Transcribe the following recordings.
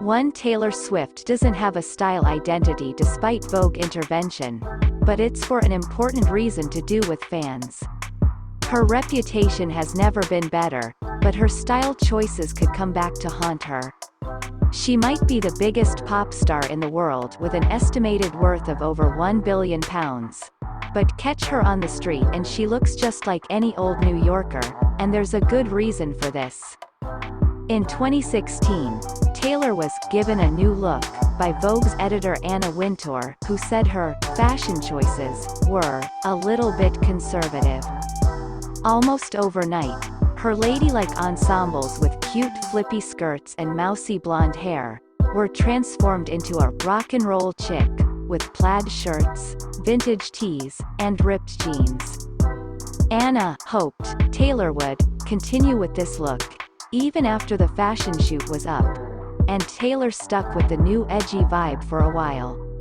One, Taylor Swift doesn't have a style identity despite Vogue intervention, but it's for an important reason to do with fans. Her reputation has never been better, but her style choices could come back to haunt her. She might be the biggest pop star in the world with an estimated worth of over £1 billion. But catch her on the street and she looks just like any old New Yorker, and there's a good reason for this. In 2016, Taylor was given a new look by Vogue's editor Anna Wintour, who said her fashion choices were a little bit conservative. Almost overnight, her ladylike ensembles with cute flippy skirts and mousy blonde hair were transformed into a rock and roll chick with plaid shirts, vintage tees, and ripped jeans. Anna hoped Taylor would continue with this look even after the fashion shoot was up, and Taylor stuck with the new edgy vibe for a while.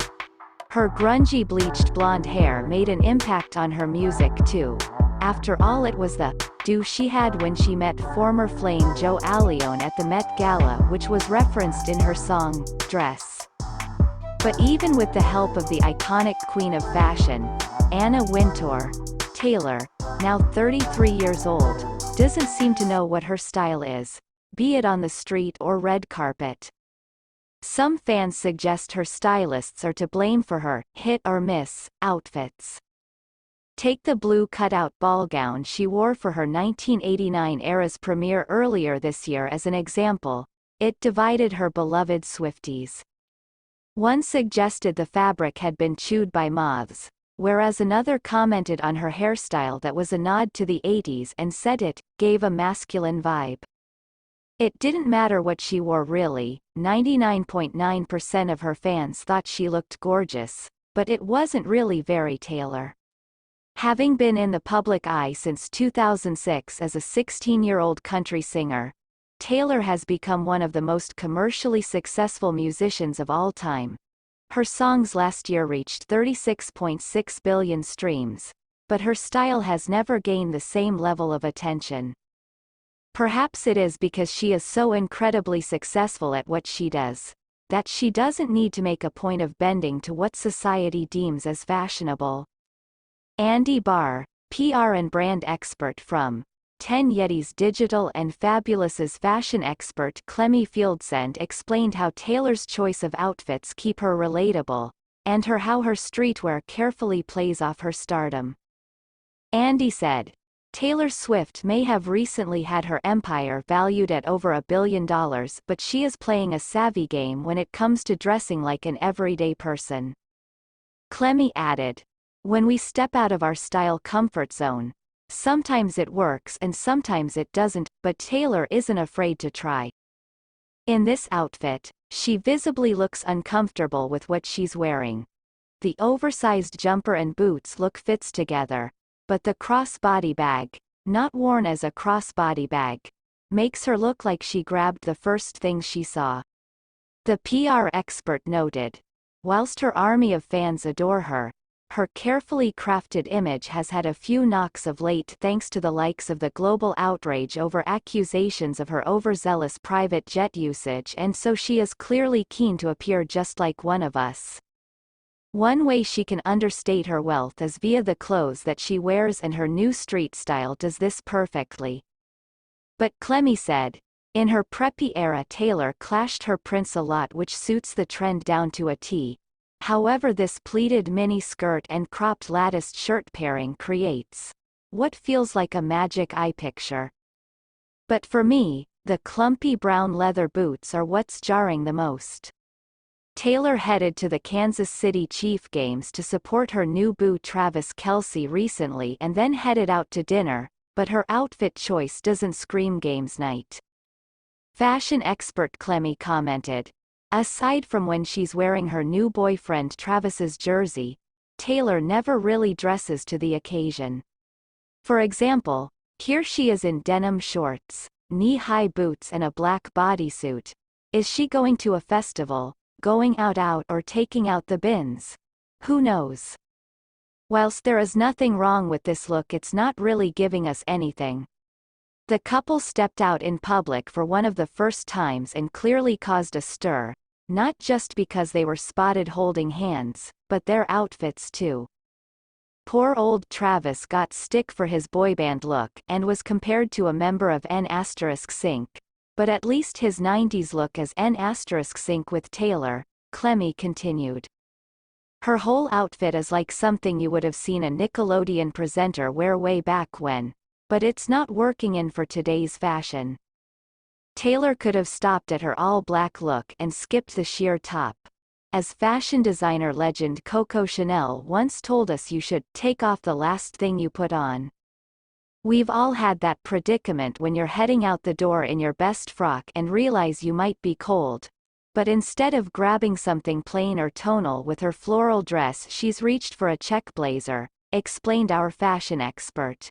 Her grungy bleached blonde hair made an impact on her music too. After all, it was the do she had when she met former Flame Joe Allione at the Met Gala, which was referenced in her song, Dress. But even with the help of the iconic queen of fashion, Anna Wintour, Taylor, now 33 years old, doesn't seem to know what her style is, be it on the street or red carpet. Some fans suggest her stylists are to blame for her hit-or-miss outfits. Take the blue cutout ball gown she wore for her 1989 Eras premiere earlier this year as an example. It divided her beloved Swifties. One suggested the fabric had been chewed by moths, whereas another commented on her hairstyle that was a nod to the 80s and said it gave a masculine vibe. It didn't matter what she wore really, 99.9% of her fans thought she looked gorgeous, but it wasn't really very Taylor. Having been in the public eye since 2006 as a 16-year-old country singer, Taylor has become one of the most commercially successful musicians of all time. Her songs last year reached 36.6 billion streams, but her style has never gained the same level of attention. Perhaps it is because she is so incredibly successful at what she does, that she doesn't need to make a point of bending to what society deems as fashionable. Andy Barr, PR and brand expert from 10 Yeti's Digital and Fabulous's fashion expert Clemmy Fieldsend explained how Taylor's choice of outfits keep her relatable, and how her streetwear carefully plays off her stardom. Andy said, Taylor Swift may have recently had her empire valued at over $1 billion, but she is playing a savvy game when it comes to dressing like an everyday person. Clemmy added, when we step out of our style comfort zone, sometimes it works and sometimes it doesn't, but Taylor isn't afraid to try. In this outfit, she visibly looks uncomfortable with what she's wearing. The oversized jumper and boots look fits together, but the crossbody bag, not worn as a crossbody bag, makes her look like she grabbed the first thing she saw. The PR expert noted, whilst her army of fans adore her, her carefully crafted image has had a few knocks of late thanks to the likes of the global outrage over accusations of her overzealous private jet usage, and so she is clearly keen to appear just like one of us. One way she can understate her wealth is via the clothes that she wears, and her new street style does this perfectly. But Clemmy said, in her preppy era Taylor clashed her prints a lot, which suits the trend down to a T. However, this pleated mini skirt and cropped latticed shirt pairing creates what feels like a magic eye picture. But for me, the clumpy brown leather boots are what's jarring the most. Taylor headed to the Kansas City Chiefs games to support her new boo Travis Kelce recently and then headed out to dinner, but her outfit choice doesn't scream games night. Fashion expert Clemmy commented, aside from when she's wearing her new boyfriend Travis's jersey, Taylor never really dresses to the occasion. For example, here she is in denim shorts, knee-high boots and a black bodysuit. Is she going to a festival, going out, or taking out the bins? Who knows? Whilst there is nothing wrong with this look, it's not really giving us anything. The couple stepped out in public for one of the first times and clearly caused a stir, not just because they were spotted holding hands, but their outfits too. Poor old Travis got stick for his boyband look and was compared to a member of N*Sync, but at least his 90s look is N*Sync with Taylor, Clemmy continued. Her whole outfit is like something you would have seen a Nickelodeon presenter wear way back when, but it's not working in for today's fashion. Taylor could have stopped at her all-black look and skipped the sheer top. As fashion designer legend Coco Chanel once told us, you should take off the last thing you put on. We've all had that predicament when you're heading out the door in your best frock and realize you might be cold. But instead of grabbing something plain or tonal with her floral dress, she's reached for a check blazer, explained our fashion expert.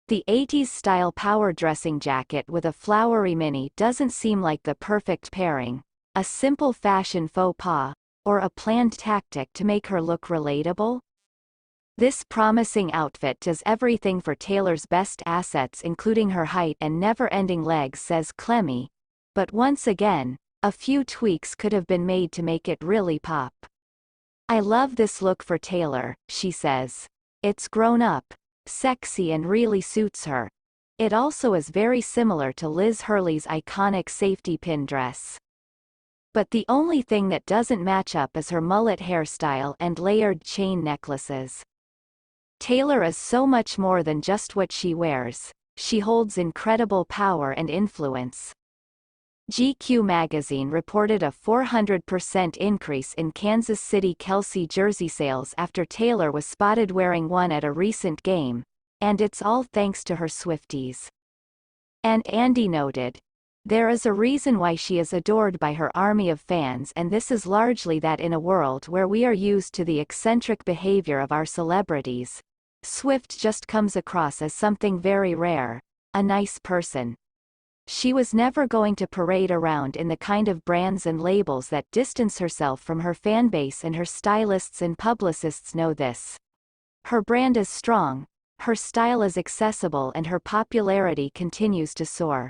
The 80s style power dressing jacket with a flowery mini doesn't seem like the perfect pairing, a simple fashion faux pas, or a planned tactic to make her look relatable. This promising outfit does everything for Taylor's best assets, including her height and never-ending legs, says Clemmy. But once again, a few tweaks could have been made to make it really pop. I love this look for Taylor, she says. It's grown up, sexy, and really suits her. It also is very similar to Liz Hurley's iconic safety pin dress. But the only thing that doesn't match up is her mullet hairstyle and layered chain necklaces. Taylor is so much more than just what she wears. She holds incredible power and influence. GQ magazine reported a 400% increase in Kansas City Kelsey jersey sales after Taylor was spotted wearing one at a recent game, and it's all thanks to her Swifties. And Andy noted, there is a reason why she is adored by her army of fans, and this is largely that in a world where we are used to the eccentric behavior of our celebrities, Swift just comes across as something very rare, a nice person. She was never going to parade around in the kind of brands and labels that distance herself from her fanbase, and her stylists and publicists know this. Her brand is strong, her style is accessible, and her popularity continues to soar.